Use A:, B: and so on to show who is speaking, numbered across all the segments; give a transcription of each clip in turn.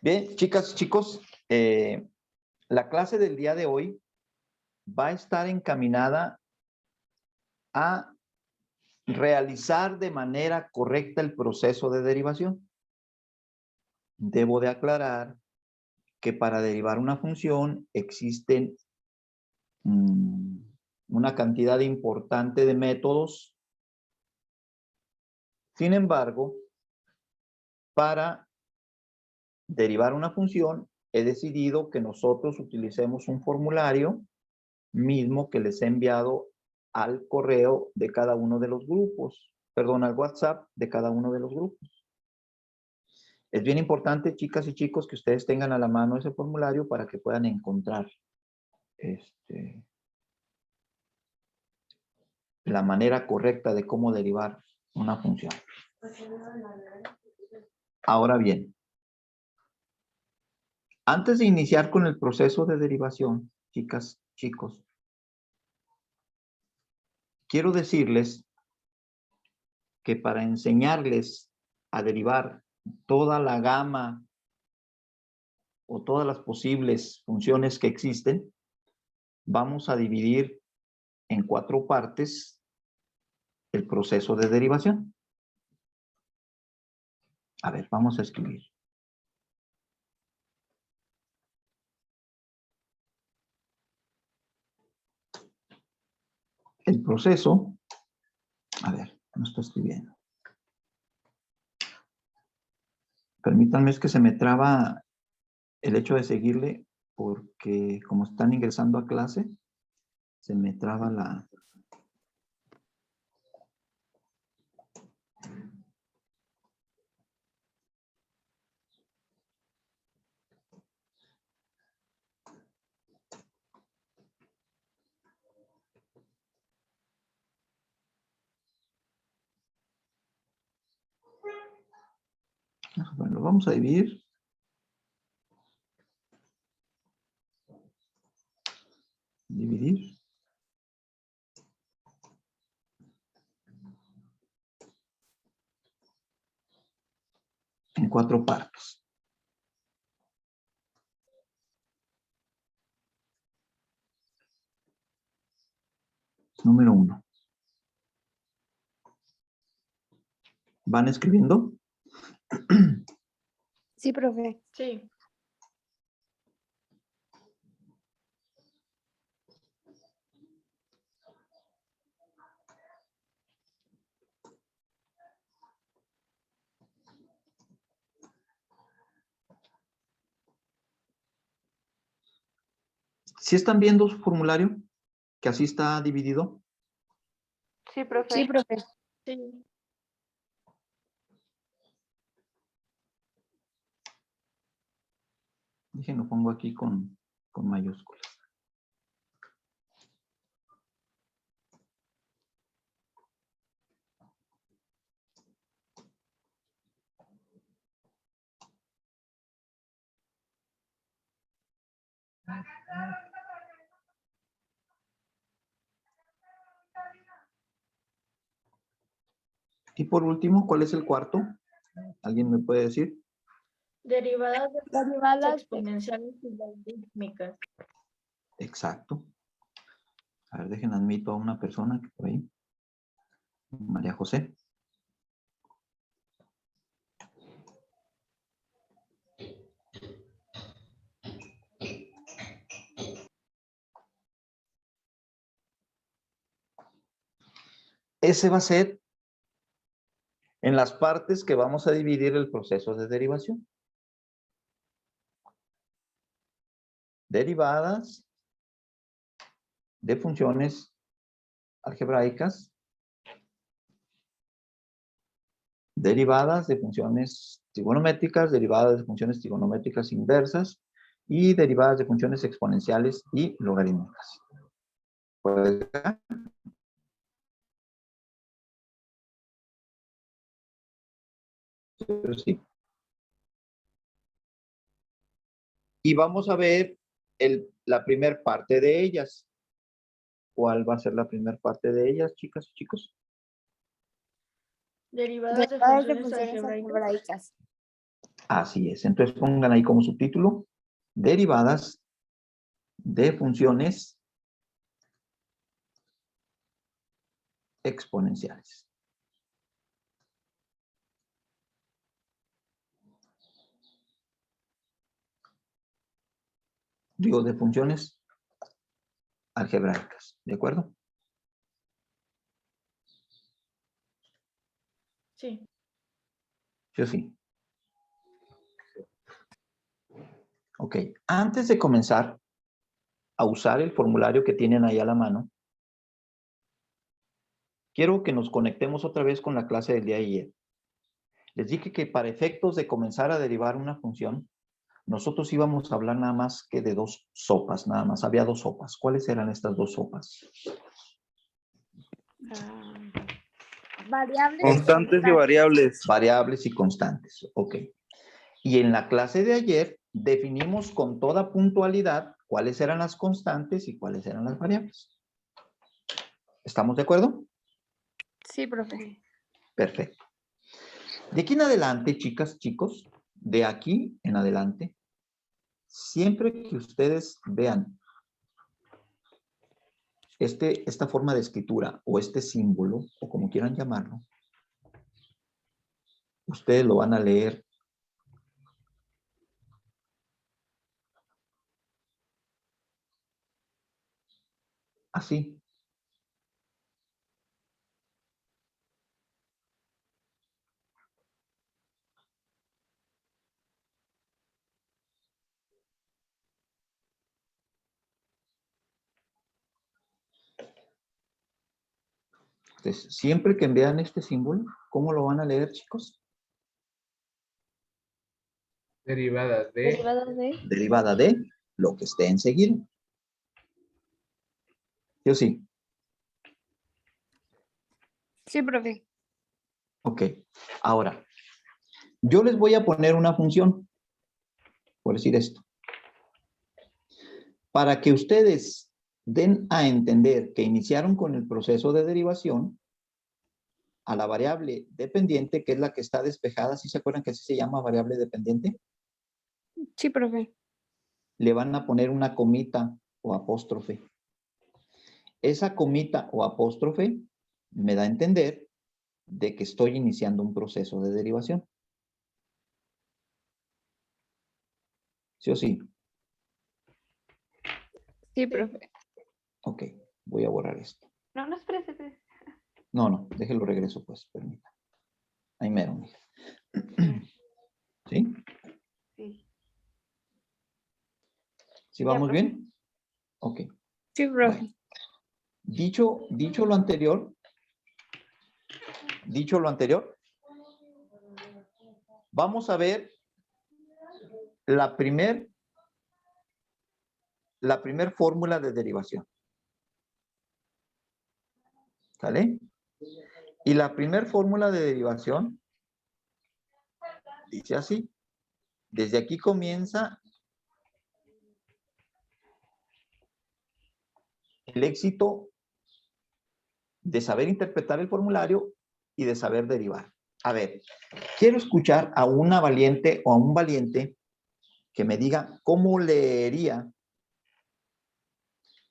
A: Bien, chicas y chicos, la clase del día de hoy va a estar encaminada a realizar de manera correcta el proceso de derivación. Debo de aclarar que para derivar una función existen una cantidad importante de métodos. Sin embargo, para derivar una función, he decidido que nosotros utilicemos un formulario mismo que les he enviado al correo de cada uno de los grupos, perdón, al WhatsApp de cada uno de los grupos. Es bien importante, chicas y chicos, que ustedes tengan a la mano ese formulario para que puedan encontrar la manera correcta de cómo derivar una función. Ahora bien, antes de iniciar con el proceso de derivación, chicas, chicos, quiero decirles que para enseñarles a derivar toda la gama o todas las posibles funciones que existen, vamos a dividir en 4 partes el proceso de derivación. A ver, vamos a escribir. El proceso, a ver, no estoy escribiendo. Permítanme, es que se me traba el hecho de seguirle porque como están ingresando a clase, se me traba la... Bueno, lo vamos a dividir. Dividir. En 4 partes. Número 1. ¿Van escribiendo?
B: Sí, profe.
C: Sí.
A: ¿Sí están viendo su formulario? Que así está dividido.
B: Sí, profe. Sí, profe.
C: Sí.
A: Déjenlo, pongo aquí con mayúsculas. Y por último, ¿cuál es el cuarto? ¿Alguien me puede decir?
C: Derivadas de
B: Derivadas
C: exponenciales y logarítmicas.
A: Exacto. A ver, dejen admito a una persona que por ahí. María José. Ese va a ser en las partes que vamos a dividir el proceso de derivación. Derivadas de funciones algebraicas, derivadas de funciones trigonométricas, derivadas de funciones trigonométricas inversas y derivadas de funciones exponenciales y logarítmicas. Pues, sí. Y vamos a ver la primera parte de ellas. ¿Cuál va a ser la primera parte de ellas, chicas y chicos?
C: Derivadas de
B: Derivadas de
C: funciones
B: funciones
C: algebraicas.
B: algebraicas.
A: Así es. Entonces pongan ahí como subtítulo, derivadas de funciones exponenciales. Digo, de funciones algebraicas, ¿de acuerdo?
C: Sí.
A: Yo sí. Ok, antes de comenzar a usar el formulario que tienen ahí a la mano, quiero que nos conectemos otra vez con la clase del día de ayer. Les dije que para efectos de comenzar a derivar una función, nosotros íbamos a hablar nada más que de dos sopas, nada más. Había dos sopas. ¿Cuáles eran estas dos sopas?
B: Variables.
D: Constantes y variables.
A: Variables y constantes. Ok. Y en la clase de ayer definimos con toda puntualidad cuáles eran las constantes y cuáles eran las variables. ¿Estamos de acuerdo?
B: Sí, profe.
A: Perfecto. De aquí en adelante, chicas, chicos, de aquí en adelante, siempre que ustedes vean esta forma de escritura o este símbolo, o como quieran llamarlo, ustedes lo van a leer así. Entonces, siempre que vean este símbolo, ¿cómo lo van a leer, chicos?
D: Derivadas de.
B: Derivadas de.
A: Derivada de lo que esté enseguida. ¿Sí o sí?
B: Sí, profe.
A: Ok. Ahora, yo les voy a poner una función, por decir esto. Para que ustedes den a entender que iniciaron con el proceso de derivación, a la variable dependiente, que es la que está despejada, ¿sí se acuerdan que así se llama variable dependiente?
B: Sí, profe.
A: Le van a poner una comita o apóstrofe. Esa comita o apóstrofe me da a entender de que estoy iniciando un proceso de derivación. ¿Sí o sí?
B: Sí, profe.
A: Ok, voy a borrar esto.
B: No, no, espérese.
A: No, déjelo regreso, pues, permita. Ahí mero, mija. ¿Sí?
B: Sí.
A: ¿Sí
B: Ya,
A: vamos
B: profe.
A: bien? Ok.
B: Sí, profe.
A: Bueno. Dicho lo anterior, vamos a ver la primer fórmula de derivación. ¿Sale? Y la primer fórmula de derivación dice así. Desde aquí comienza el éxito de saber interpretar el formulario y de saber derivar. A ver, quiero escuchar a una valiente o a un valiente que me diga cómo leería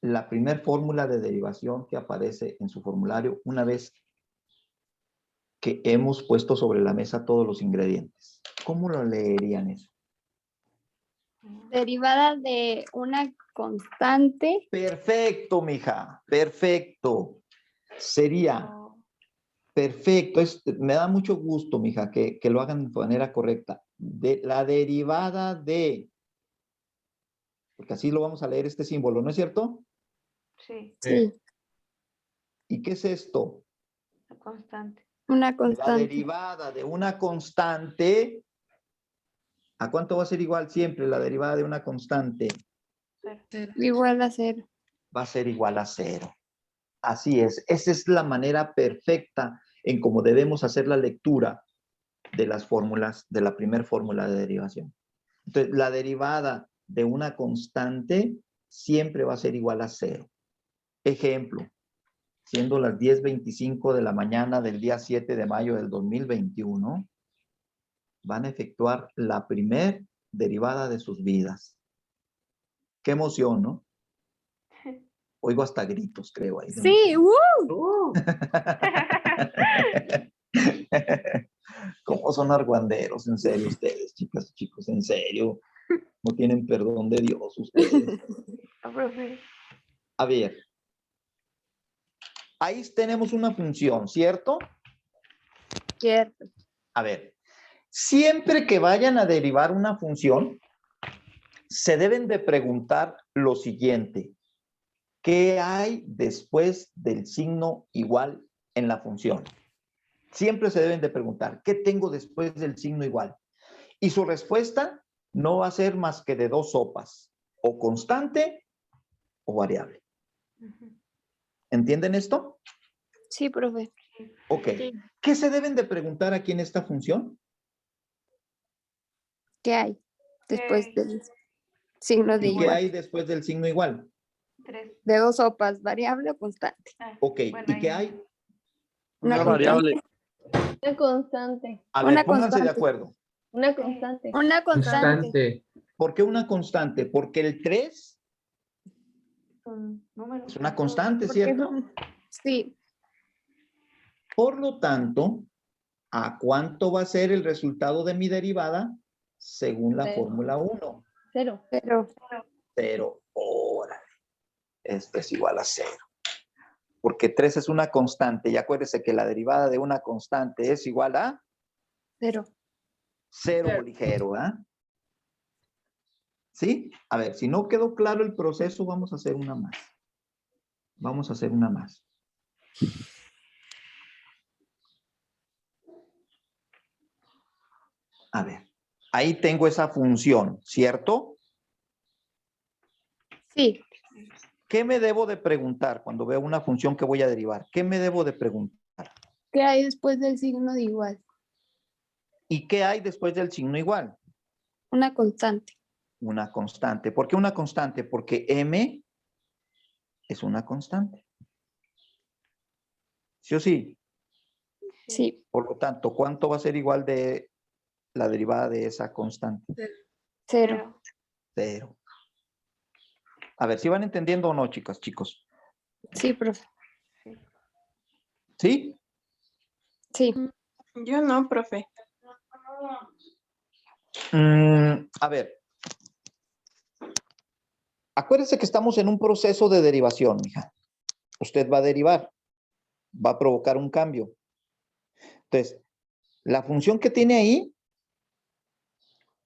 A: la primer fórmula de derivación que aparece en su formulario una vez que hemos puesto sobre la mesa todos los ingredientes. ¿Cómo lo leerían eso?
B: Derivada de una constante.
A: Perfecto, mija, perfecto. Sería perfecto. Me da mucho gusto, mija, que lo hagan de manera correcta. De la derivada de, porque así lo vamos a leer este símbolo, ¿no es cierto?
B: Sí.
D: Sí.
A: ¿Y qué es esto?
B: La constante. Una
A: La
B: constante.
A: derivada de una constante. ¿A cuánto va a ser igual siempre la derivada de una constante?
B: Cero. Igual a 0.
A: Va a ser igual a 0. Así es. Esa es la manera perfecta en cómo debemos hacer la lectura de las fórmulas, de la primera fórmula de derivación. Entonces, la derivada de una constante siempre va a ser igual a 0. Ejemplo, siendo las 10:25 de la mañana del día 7 de mayo del 2021, van a efectuar la primer derivada de sus vidas. Qué emoción, ¿no? Oigo hasta gritos, creo. Ahí de
B: Sí,
A: ¿Cómo son argüenderos? En serio ustedes, chicas y chicos, en serio. No tienen perdón de Dios ustedes.
B: profe.
A: A ver. Ahí tenemos una función, ¿cierto?
B: Cierto.
A: A ver. Siempre que vayan a derivar una función, se deben de preguntar lo siguiente. ¿Qué hay después del signo igual en la función? Siempre se deben de preguntar, ¿qué tengo después del signo igual? Y su respuesta no va a ser más que de dos sopas, o constante o variable. ¿Entienden esto?
B: Sí, profe.
A: Ok.
C: Sí.
A: ¿Qué se deben de preguntar aquí en esta función?
B: ¿Qué hay después del signo de
A: ¿Y qué
B: igual?
A: hay después del signo igual?
B: 3. De dos sopas, variable o constante.
A: Ok. ¿Y qué hay?
B: Una
D: variable.
C: Una constante.
A: A
B: Una
A: ver, pónganse de
B: constante.
A: acuerdo.
C: Una constante.
B: Una constante.
D: Constante.
A: ¿Por qué una constante? Porque el 3 es una constante,
B: Porque
A: ¿cierto?
B: sí,
A: Por lo tanto, ¿a cuánto va a ser el resultado de mi derivada según la
C: Cero.
A: fórmula 1?
C: 0.
B: pero
A: 0. Órale. Esto es igual a 0. Porque 3 es una constante. Y acuérdese que la derivada de una constante es igual a
B: 0.
A: 0 ligero, ¿ah? ¿Sí? A ver, si no quedó claro el proceso, vamos a hacer una más. Vamos a hacer una más. A ver, ahí tengo esa función, ¿cierto?
B: Sí,
A: ¿Qué me debo de preguntar cuando veo una función que voy a derivar? ¿Qué me debo de preguntar?
B: ¿qué hay después del signo de igual?
A: ¿Y qué hay después del signo igual?
B: Una constante.
A: Una constante. ¿Por qué una constante? Porque m es una constante. ¿Sí o sí?
B: Sí,
A: Por lo tanto, ¿cuánto va a ser igual de la derivada de esa constante?
B: 0.
A: 0. A ver, ¿si van entendiendo o no, chicas, chicos?
B: Sí, profe.
A: ¿Sí?
B: Sí.
C: Yo no, profe.
A: A ver. Acuérdense que estamos en un proceso de derivación, mija. Usted va a derivar. Va a provocar un cambio. Entonces, la función que tiene ahí,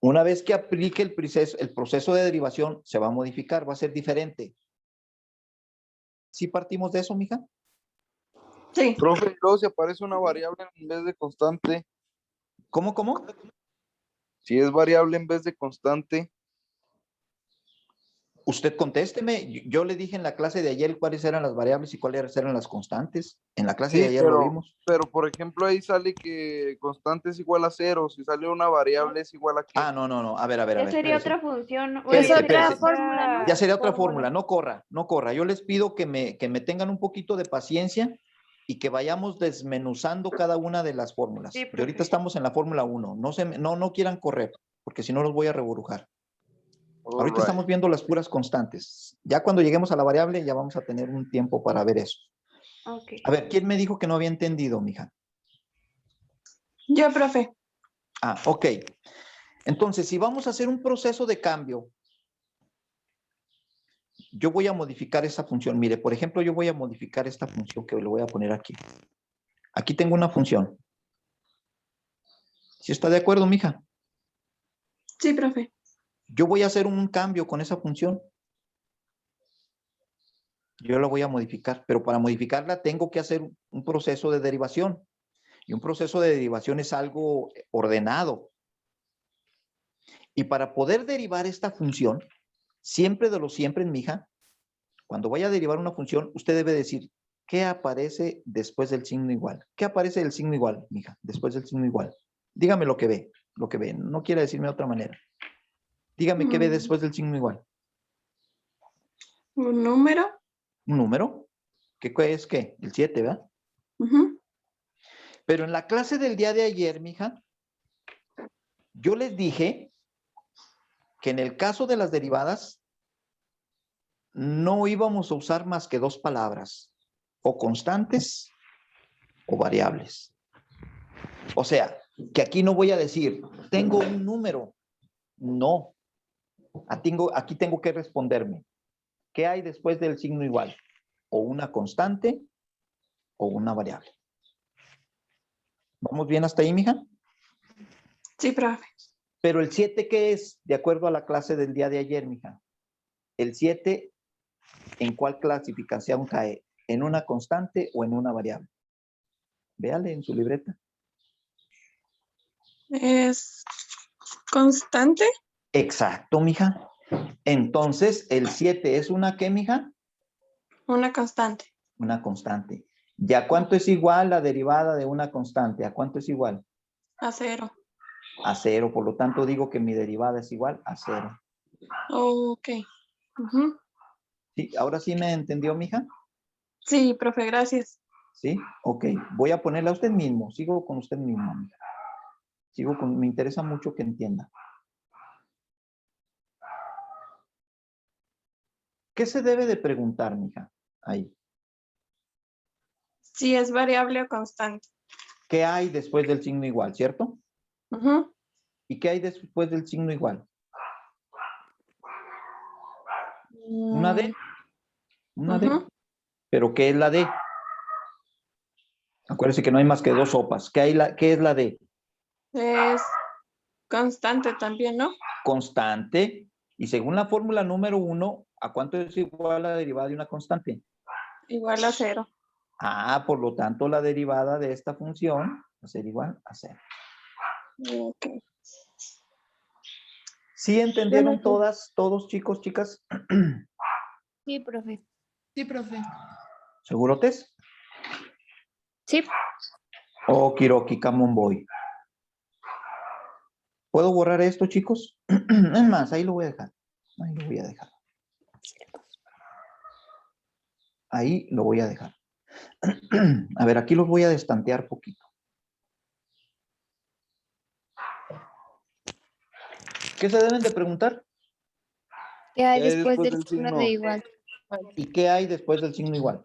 A: una vez que aplique el proceso de derivación, se va a modificar, va a ser diferente. ¿Sí partimos de eso, mija?
C: Sí.
D: Profe, luego si aparece una variable en vez de constante.
A: ¿Cómo, cómo?
D: Si es variable en vez de constante.
A: Usted contésteme. Yo le dije en la clase de ayer cuáles eran las variables y cuáles eran las constantes. En la clase de
D: Sí,
A: ayer lo vimos.
D: pero por ejemplo ahí sale que constante es igual a 0. Si sale una variable es igual a qué.
A: Ah, no, no, no. A ver,
B: Ya sería
A: espérese.
B: otra función.
A: Es
B: otra fórmula, ¿no?
A: Ya sería otra fórmula. No corra, no corra. Yo les pido que me tengan un poquito de paciencia y que vayamos desmenuzando cada una de las fórmulas.
B: Sí,
A: Y
B: profe.
A: ahorita estamos en la fórmula 1. No quieran correr, porque si no los voy a reburujar. Ahorita
D: Alright.
A: estamos viendo las puras constantes. Ya cuando lleguemos a la variable, ya vamos a tener un tiempo para ver eso.
B: Okay.
A: A ver, ¿quién me dijo que no había entendido, mija?
C: Yo, profe.
A: Ah, ok. Entonces, si vamos a hacer un proceso de cambio, yo voy a modificar esa función. Mire, por ejemplo, yo voy a modificar esta función que lo voy a poner aquí. Aquí tengo una función. ¿Sí está de acuerdo, mija?
C: Sí, profe.
A: Yo voy a hacer un cambio con esa función. Yo la voy a modificar, pero para modificarla tengo que hacer un proceso de derivación. Y un proceso de derivación es algo ordenado. Y para poder derivar esta función, siempre de lo siempre, mija, cuando vaya a derivar una función, usted debe decir, ¿qué aparece después del signo igual? ¿Qué aparece del signo igual, mija, después del signo igual? Dígame lo que ve, lo que ve. No quiere decirme de otra manera. Dígame qué ve después del signo igual.
C: Un número.
A: ¿Un número? ¿Qué es qué? El 7, ¿verdad?
C: Ujú.
A: Pero en la clase del día de ayer, mija, Yo les dije que en el caso de las derivadas no íbamos a usar más que dos palabras, o constantes o variables. O sea, que aquí no voy a decir, tengo un número. No. Aquí tengo que responderme. ¿Qué hay después del signo igual? O una constante o una variable. ¿Vamos bien hasta ahí, mija?
C: Sí, profe.
A: Pero el 7, ¿qué es? De acuerdo a la clase del día de ayer, mija. El 7, ¿en cuál clasificación cae? ¿En una constante o en una variable? Véale en su libreta.
C: ¿Es constante?
A: Exacto, mija. Entonces, el 7 es una ¿qué, mija?
C: Una constante.
A: Una constante. ¿Ya cuánto es igual la derivada de una constante? ¿A cuánto es igual?
C: A 0.
A: A 0. Por lo tanto, digo que mi derivada es igual a 0.
C: Ok. Ujú.
A: ¿Sí? ¿Ahora sí me entendió, mija?
C: Sí, profe, gracias.
A: ¿Sí? Ok. Voy a ponerla a usted mismo. Sigo con usted mismo, mija. Me interesa mucho que entienda. ¿Qué se debe de preguntar, mija? Ahí.
C: Si es variable o constante.
A: ¿Qué hay después del signo igual, cierto?
C: Ujú.
A: ¿Y qué hay después del signo igual? Una D. Una D.
C: Ujú.
A: ¿Pero qué es la D? Acuérdense que no hay más que dos sopas. ¿Qué es la D?
C: Es constante también, ¿no?
A: Constante. Y según la fórmula número 1, ¿a cuánto es igual la derivada de una constante?
C: Igual a 0.
A: Por lo tanto, la derivada de esta función va a ser igual a 0.
C: Ok.
A: ¿Sí entendieron todos, chicos, chicas?
B: Sí, profe.
C: Sí, profe.
A: ¿Segurotes?
B: Sí.
A: Okiroki, come on boy. ¿Puedo borrar esto, chicos? Es más, ahí lo voy a dejar. Ahí lo voy a dejar. Ahí lo voy a dejar. A ver, aquí los voy a destantear poquito. ¿Qué se deben de preguntar?
B: ¿Qué hay
D: ¿Qué hay
B: después
D: después
B: del
D: del
B: signo
D: signo?
B: de igual?
A: ¿Y qué hay después del signo igual?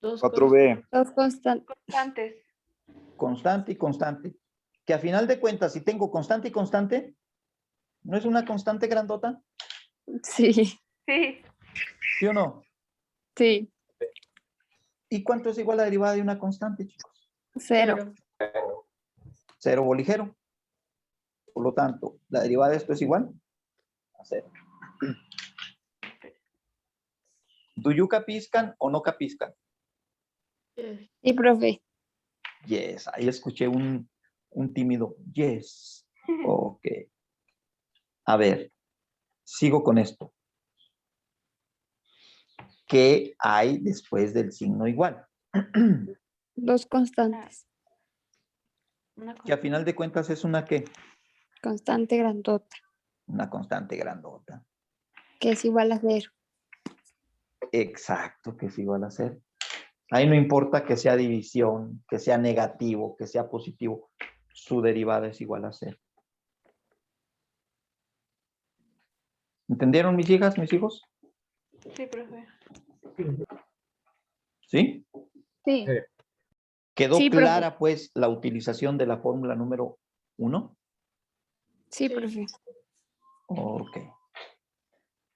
D: 4B.
B: Dos constantes.
C: Constantes.
A: Constante y constante. Que a final de cuentas, si tengo constante y constante, ¿no es una constante grandota?
B: Sí,
C: Sí.
A: ¿Sí o no?
B: sí.
A: ¿Y cuánto es igual a la derivada de una constante, chicos?
B: 0.
A: Cero boligero. Por lo tanto, la derivada de esto es igual a 0. ¿Do you capiscan o no capiscan?
B: Sí, profe.
A: Yes. Ahí escuché un tímido yes. Ok. A ver, sigo con esto. ¿Qué hay después del signo igual?
B: Dos constantes.
A: Que a final de cuentas es una ¿qué?
B: Constante grandota,
A: Una constante grandota.
B: que es igual a 0.
A: Exacto, que es igual a 0. Ahí no importa que sea división, que sea negativo, que sea positivo. Su derivada es igual a 0. ¿Entendieron mis hijas, mis hijos?
C: Sí, profe.
A: ¿Sí?
B: Sí.
A: ¿Quedó
B: Sí, profe.
A: clara, pues, la utilización de la fórmula número 1?
B: Sí, profe.
A: Ok.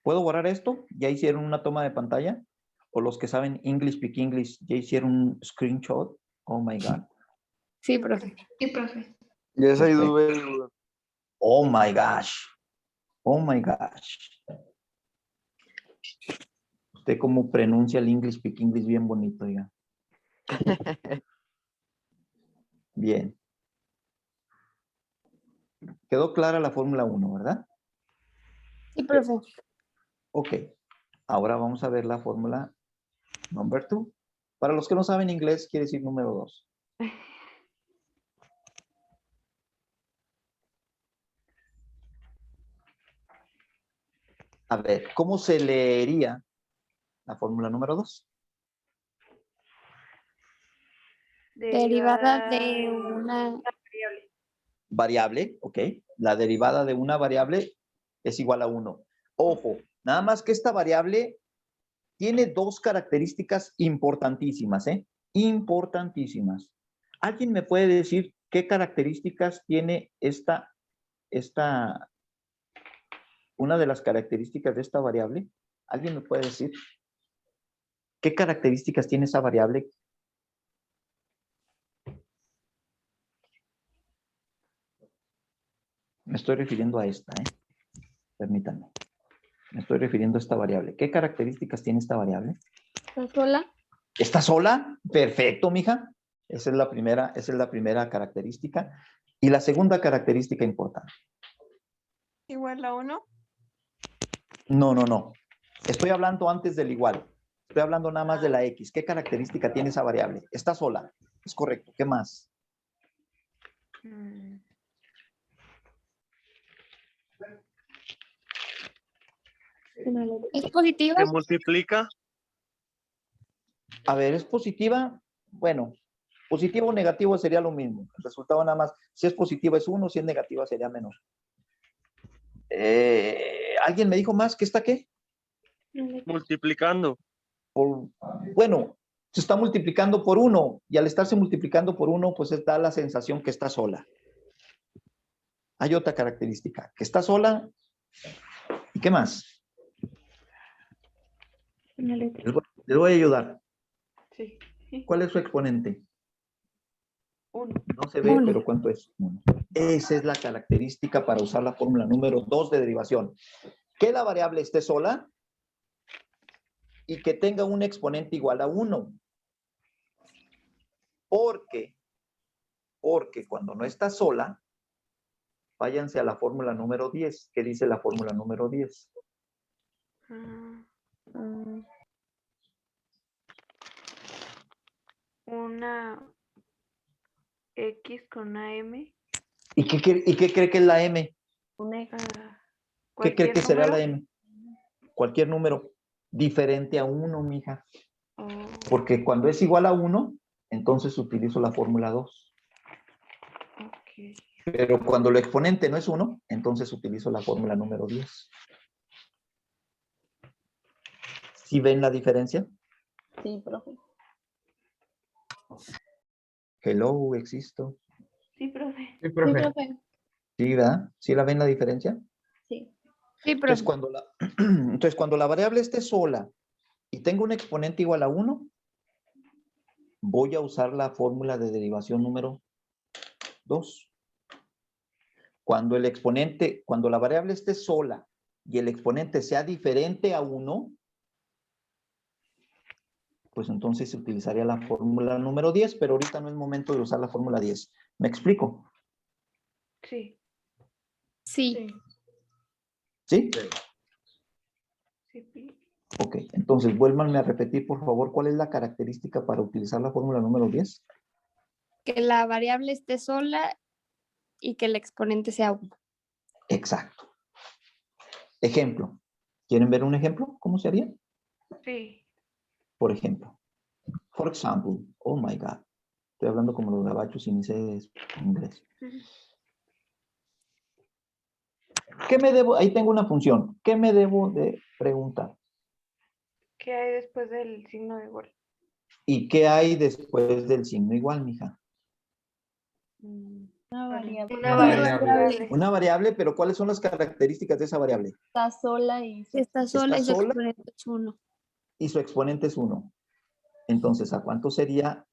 A: ¿Puedo borrar esto? ¿Ya hicieron una toma de pantalla? ¿O los que saben English, Speak English, ya hicieron un screenshot? Oh, my God.
B: Sí, profe.
C: Sí, profe.
D: Yes, I do
A: Perfecto.
D: very well.
A: Oh, my gosh. Oh, my gosh. Usted cómo pronuncia el English, Speak English bien bonito, ya. Bien. Quedó clara la fórmula 1, ¿verdad?
B: Sí, profe.
A: Ok. Ahora vamos a ver la fórmula number 2. Para los que no saben inglés, quiere decir número 2. A ver, ¿cómo se leería la fórmula número 2?
B: Derivada de una...
A: variable, ¿ok? La derivada de una variable es igual a 1. Ojo, nada más que esta variable tiene dos características importantísimas, ¿eh? Importantísimas. ¿Alguien me puede decir qué características tiene una de las características de esta variable? ¿Alguien me puede decir qué características tiene esa variable? Me estoy refiriendo a esta, ¿eh? Permítanme. Me estoy refiriendo a esta variable. ¿Qué características tiene esta variable?
B: ¿Está sola?
A: ¿Está sola? Perfecto, mija. Esa es la primera característica. Y la segunda característica importante.
C: Igual a 1.
A: No, no, no. Estoy hablando antes del igual. Estoy hablando nada más de la X. ¿Qué característica tiene esa variable? Está sola. Es correcto. ¿Qué más?
B: ¿Es positiva?
E: ¿Se multiplica?
A: A ver, ¿es positiva? Bueno, positivo o negativo sería lo mismo. El resultado nada más. Si es positiva es 1, si es negativa sería menos. ¿Alguien me dijo más? ¿Qué está qué?
E: Multiplicando.
A: Bueno, se está multiplicando por 1 y al estarse multiplicando por 1, pues da la sensación que está sola. Hay otra característica, que está sola. ¿Y qué más? Les voy a ayudar.
C: Sí.
A: ¿Cuál es su exponente?
C: 1.
A: No se ve,
B: Uno.
A: pero ¿cuánto es? 1. Esa es la característica para usar la fórmula número 2 de derivación. Que la variable esté sola y que tenga un exponente igual a 1. Porque cuando no está sola, váyanse a la fórmula número 10. ¿Qué dice la fórmula número 10?
C: Una X con una M.
A: ¿Y qué cree que es la M? ¿Qué cree
C: Cualquier
A: que será la
C: número.
A: M? Cualquier número diferente a 1, mija.
C: Oh,
A: Porque cuando es igual a 1, entonces utilizo la fórmula 2.
C: ok.
A: Pero cuando el exponente no es 1, entonces utilizo la fórmula número 10. ¿Sí ven la diferencia?
B: Sí, profe.
A: Hello, existo.
C: Sí, profe.
F: Sí,
B: Sí,
F: profe.
B: profe.
A: ¿Sí, verdad? ¿Sí la ven la diferencia?
B: Sí. Sí,
A: Entonces
B: profe.
A: entonces, cuando la variable esté sola y tengo un exponente igual a 1, voy a usar la fórmula de derivación número 2. Cuando la variable esté sola y el exponente sea diferente a 1, pues entonces se utilizaría la fórmula número 10, pero ahorita no es momento de usar la fórmula 10. ¿Me explico?
C: Sí.
B: Sí.
A: ¿Sí?
C: Sí.
A: Ok, entonces vuélvanme a repetir, por favor, ¿cuál es la característica para utilizar la fórmula número 10?
B: Que la variable esté sola y que el exponente sea 1.
A: Exacto. Ejemplo. ¿Quieren ver un ejemplo? ¿Cómo se haría?
C: Sí.
A: Por ejemplo. For example. Oh my God. Estoy hablando como los gabachos y ni sé inglés. ¿Qué me debo? Ahí tengo una función. ¿Qué me debo de preguntar?
C: ¿Qué hay después del signo de igual?
A: ¿Y qué hay después del signo igual, mija?
B: Una variable.
C: Una
F: variable.
A: Una variable, pero ¿cuáles son las características de esa variable?
B: Está sola y está sola
A: Está
B: y su
A: sola
B: exponente es 1.
A: y su exponente es 1. Entonces, ¿a cuánto sería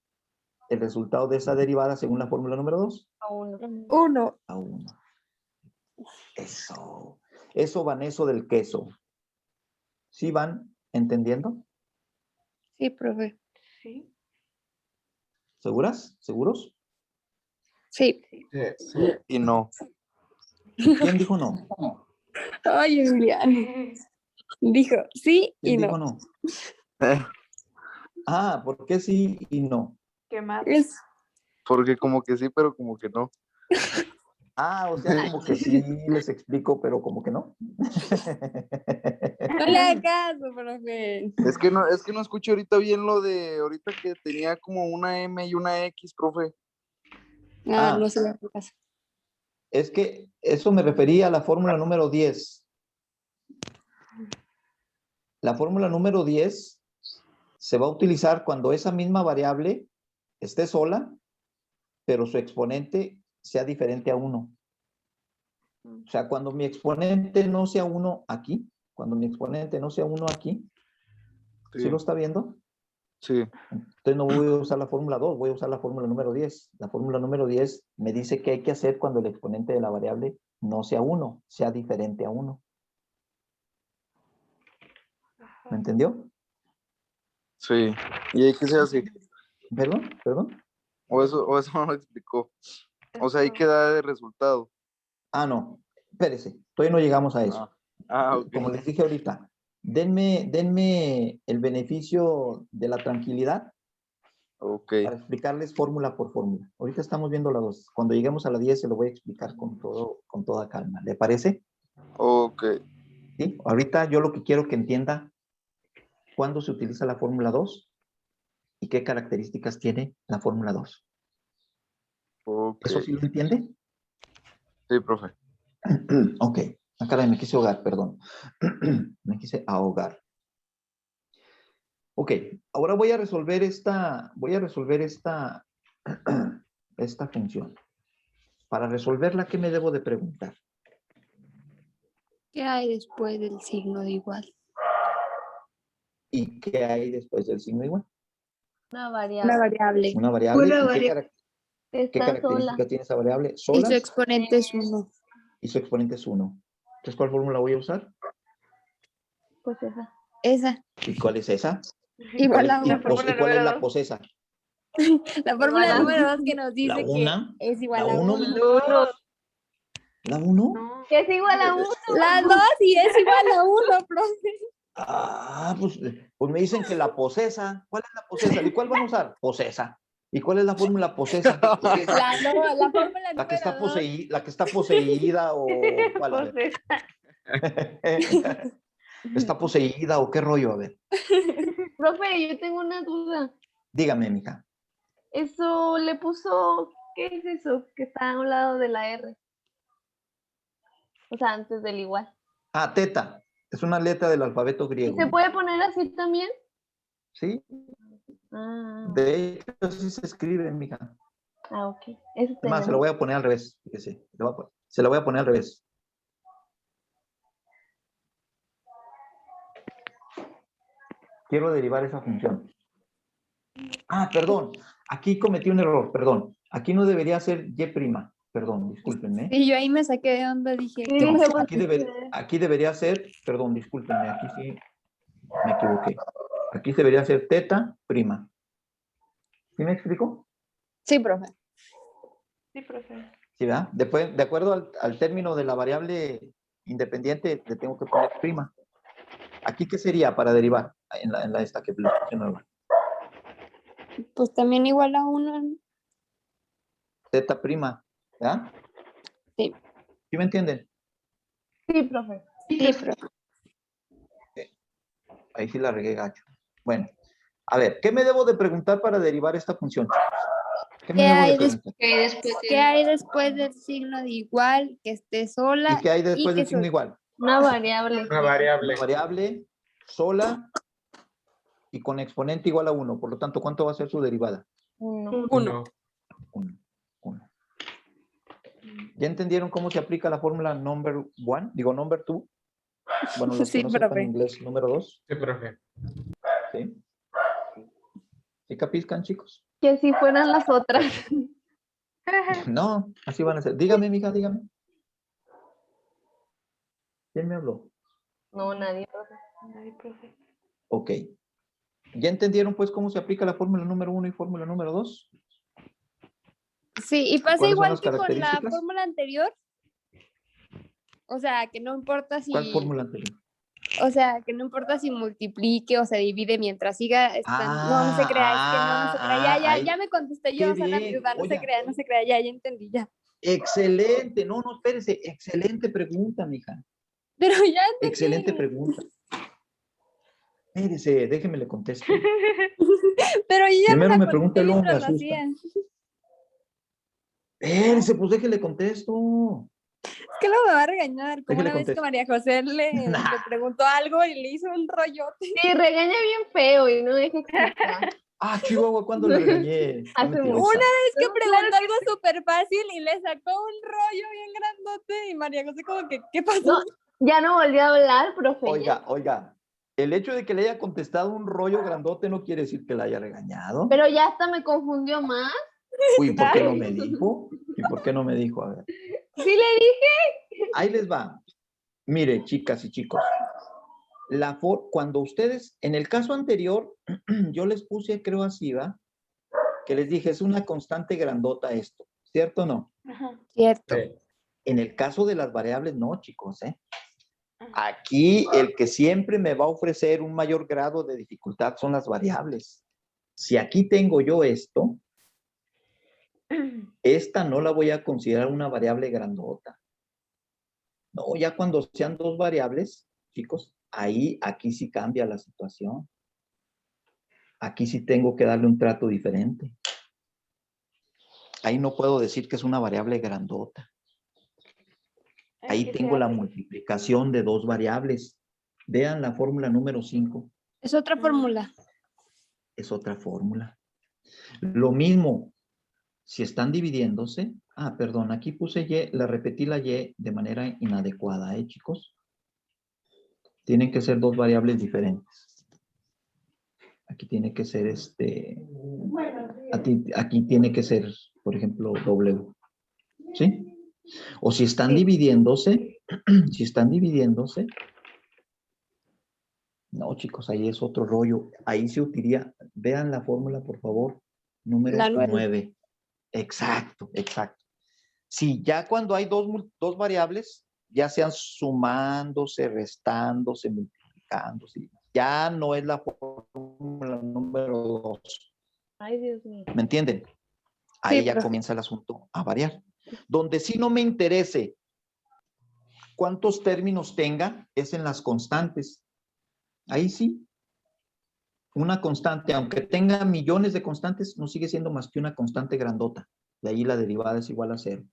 A: el resultado de esa derivada según la fórmula número 2?
B: A 1. 1.
A: A 1. Eso. Eso, Vaneso del queso. ¿Sí van entendiendo?
B: Sí, profe.
C: Sí.
A: ¿Seguras? ¿Seguros?
B: Sí.
F: Sí.
D: Y no.
A: ¿Quién dijo no?
B: Ay, Julián. Dijo sí y
A: ¿Quién dijo
B: no.
A: no? Ah, ¿por qué sí y no?
C: ¿Qué más?
B: Es...
D: Porque como que sí, pero como que no.
A: Ah, o sea, como que sí les explico, pero como que no.
B: No le hagas caso, profe.
D: Es que no escuché ahorita bien lo de ahorita que tenía como una M y una X, profe.
B: Ah,
A: Ah.
B: no se le haga caso.
A: es que eso me refería a la fórmula número 10. La fórmula número 10 se va a utilizar cuando esa misma variable esté sola, pero su exponente sea diferente a 1. O sea, cuando mi exponente no sea 1 aquí, cuando mi exponente no sea 1 aquí, ¿sí
D: Sí,
A: lo está viendo?
D: sí.
A: Entonces no voy a usar la fórmula 2, voy a usar la fórmula número 10. La fórmula número 10 me dice qué hay que hacer cuando el exponente de la variable no sea 1, sea diferente a 1.
C: Ajá.
A: ¿Me entendió?
D: Sí. ¿Y ahí qué se hace?
A: ¿Perdón? ¿Perdón?
D: O eso no lo explicó. O sea, ahí
C: Esto.
D: queda de resultado.
A: Ah, no. Espérese, todavía no llegamos a eso.
D: Ok.
A: Como les dije ahorita, denme el beneficio de la tranquilidad
D: Ok.
A: para explicarles fórmula por fórmula. Ahorita estamos viendo la 2. Cuando lleguemos a la 10 se lo voy a explicar con toda calma. ¿Le parece?
D: Ok.
A: ¿Sí? Ahorita yo lo que quiero que entienda cuándo se utiliza la fórmula 2 y qué características tiene la fórmula 2.
D: Ok.
A: ¿Eso sí lo entiende?
D: Sí, profe.
A: Ok. Ah, caray, me quise ahogar, perdón. Me quise ahogar. Ok, ahora voy a resolver esta esta función. Para resolverla, ¿qué me debo de preguntar?
B: ¿Qué hay después del signo de igual?
A: ¿Y qué hay después del signo igual?
C: Una
B: Una
C: variable.
B: variable.
A: Una variable.
B: Una
A: ¿Y
B: variable.
A: qué
C: Está
A: características
C: sola.
A: tiene esa variable?
B: Y
A: Sola
B: su exponente es 1.
A: y su exponente es 1. Entonces, ¿cuál fórmula voy a usar?
C: Pues esa.
B: Esa.
A: ¿Y cuál es esa?
B: Igual a
C: La
B: 1.
C: fórmula
A: ¿Cuál es
C: número
A: la
C: 2.
A: posesa?
B: La
C: Igual
B: fórmula
C: a
B: número 2 que nos
A: ¿La
B: dice que
A: una?
B: es igual
A: ¿La
B: a
A: 1?
B: 1.
C: No,
A: ¿La 1?
C: no. Que es igual a 1.
B: La 2 y es igual a 1, profe.
A: Ah, pues me dicen que la posesa. ¿Cuál es la posesa? ¿Y cuál van a usar? Posesa. ¿Y cuál es la fórmula posesa?
B: La fórmula
A: La que
B: número 2.
A: la que está poseída o cuál, a ver.
C: Pues
A: ¿Está poseída o qué rollo? A ver,
C: profe, yo tengo una duda.
A: dígame, mija.
C: Eso le puso, ¿qué es eso? Que está a un lado de la R. O sea, antes del igual.
A: Ah, teta. Es una letra del alfabeto
C: ¿Y
A: griego.
C: se
A: mija.
C: puede poner así también?
A: Sí,
C: Ah,
A: de hecho así se escribe, mija.
C: ok. Eso
A: Es más, se lo
C: tenemos.
A: voy a poner al revés. Fíjese. Se lo voy a poner al revés. Quiero derivar esa función. Ah, perdón. Aquí cometí un error, perdón. Aquí no debería ser y'. Perdón, discúlpenme.
B: Y yo ahí me saqué de onda, dije,
C: Sí,
B: ¿qué
A: No,
C: dije,
B: pasó?
A: aquí debería ser, perdón, discúlpenme, aquí sí me equivoqué. Aquí debería ser teta prima. ¿Sí me explico?
B: Sí, profe.
C: Sí, profe.
A: Sí, ¿verdad? Después, de acuerdo al término de la variable independiente, le tengo que poner prima. ¿Aquí qué sería para derivar en la esta que le puse nueva?
B: Pues también igual a 1.
A: Teta prima, ¿verdad?
B: Sí,
A: ¿Sí me entienden?
C: Sí, profe.
B: sí, profe.
A: Ahí sí la regué gacho. Bueno, a ver, ¿qué me debo de preguntar para derivar esta función, chicos? ¿Qué me
B: ¿Qué
A: debo de
B: hay,
A: preguntar?
B: ¿Qué hay después del signo de igual? Que esté sola
A: ¿Y qué hay
B: y
A: después
B: que
A: del signo igual?
C: Una variable.
E: Una variable.
A: Una variable sola y con exponente igual a 1. Por lo tanto, ¿cuánto va a ser su derivada?
C: 1.
E: 1.
A: 1. ¿Ya entendieron cómo se aplica la fórmula number 1? Digo, number 2. Bueno, los que
B: Sí,
A: no sepan
B: profe.
A: inglés, número 2.
E: Sí, profe.
A: ¿Sí? ¿Sí capiscan, chicos?
C: Que si fueran las otras.
A: No, así van a ser. Dígame, mija, dígame. ¿Quién me habló?
C: No, nadie, profe. Nadie, profe.
A: Ok. ¿Ya entendieron, pues, cómo se aplica la fórmula número 1 y fórmula número 2?
B: Sí, y pasa
A: ¿Cuáles son
B: igual
A: las
B: que con la
A: características?
B: fórmula anterior. O sea, que no importa
A: ¿Cuál
B: si,
A: fórmula anterior?
B: o sea, que no importa si multiplique o se divide mientras siga estando. No, no se crea, es que no se crea. Ya
A: Ahí.
B: me contesté
A: Qué
B: yo, sola mi
A: bien.
B: duda, no se
A: Oiga,
B: crea, no se crea, ya entendí, ya.
A: excelente. No, espérese. Excelente pregunta, mija.
B: Pero ya
A: Excelente
B: entendí.
A: pregunta. Espérese, déjeme le contesto.
B: Pero yo ya me
A: Primero
B: la
A: me pregunta
B: contesté
A: y luego me
B: mientras lo
A: asusta.
B: hacía.
A: Se pues déjele contesto.
B: Es que luego me va a regañar, como
A: Déjale
B: una vez que
A: contesto.
B: María José le preguntó algo y le hizo un rollote.
C: Sí, regaña bien feo y no deja explicar.
A: Ah, Chihuahua, ¿cuándo le regañé? Qué
C: Hace
A: mentirosa.
C: mucho.
B: Es que
C: No,
B: preguntó
C: claro
B: algo súper fácil y le sacó un rollo bien grandote y María José como que, ¿qué pasó?
C: No, ya no volvió a hablar, profe.
A: Oiga, el hecho de que le haya contestado un rollo grandote no quiere decir que la haya regañado.
C: Pero ya hasta me confundió más.
A: Uy, ¿por qué no me dijo? ¿Y por qué no me dijo? A ver,
C: Sí le dije.
A: ahí les va. Mire, chicas y chicos, cuando ustedes, en el caso anterior, yo les puse, creo así, ¿va? Que les dije, es una constante grandota esto, ¿cierto o no?
B: Cierto.
A: En el caso de las variables, no, chicos, ¿eh? Aquí el que siempre me va a ofrecer un mayor grado de dificultad son las variables. Si aquí tengo yo esto, esta no la voy a considerar una variable grandota. No, ya cuando sean dos variables, chicos, aquí sí cambia la situación. Aquí sí tengo que darle un trato diferente. Ahí no puedo decir que es una variable grandota. Ahí tengo la multiplicación de dos variables. Vean la fórmula número 5.
B: Es otra fórmula.
A: Es otra fórmula. Lo mismo, si están dividiéndose. Perdón, aquí puse Y, repetí la Y de manera inadecuada, chicos? Tienen que ser dos variables diferentes. Aquí tiene que ser aquí tiene que ser, por ejemplo, W. ¿Sí? O si están dividiéndose, no, chicos, ahí es otro rollo. Ahí se utilizaría, vean la fórmula, por favor, número
B: La 9.
A: 9. Exacto. Sí, ya cuando hay dos variables, ya sean sumándose, restándose, multiplicándose, ya no es la fórmula número 2.
C: Ay, Dios mío.
A: ¿Me entienden? Ahí
B: Sí,
A: ya
B: profe.
A: comienza el asunto a variar. Donde sí no me interese cuántos términos tenga es en las constantes. Ahí sí. Una constante, aunque tenga millones de constantes, no sigue siendo más que una constante grandota. De ahí la derivada es igual a 0.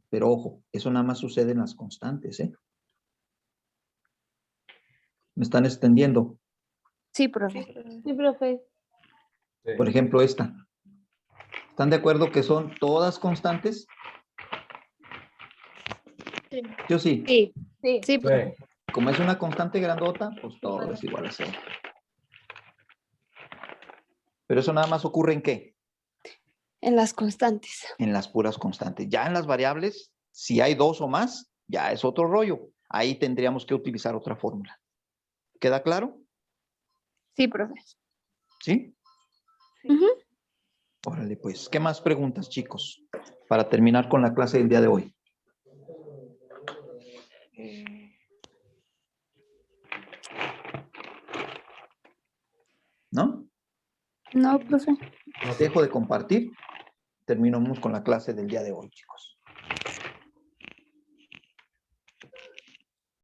A: Pero ojo, eso nada más sucede en las constantes, ¿eh? ¿Me están extendiendo?
B: Sí, profe.
C: Sí, profe.
A: Por ejemplo, esta. ¿Están de acuerdo que son todas constantes?
C: Sí.
A: Yo sí.
B: Sí,
C: Sí.
B: sí, profe.
A: Como es una constante grandota, pues todo es igual a 0. Pero eso nada más ocurre ¿en qué?
B: En las constantes.
A: En las puras constantes. Ya en las variables, si hay dos o más, ya es otro rollo. Ahí tendríamos que utilizar otra fórmula. ¿Queda claro?
B: Sí, profe.
A: ¿Sí?
B: Ujú.
A: Órale, pues, ¿qué más preguntas, chicos? Para terminar con la clase del día de hoy. ¿No?
B: No, profe.
A: Dejo de compartir. Terminamos con la clase del día de hoy, chicos.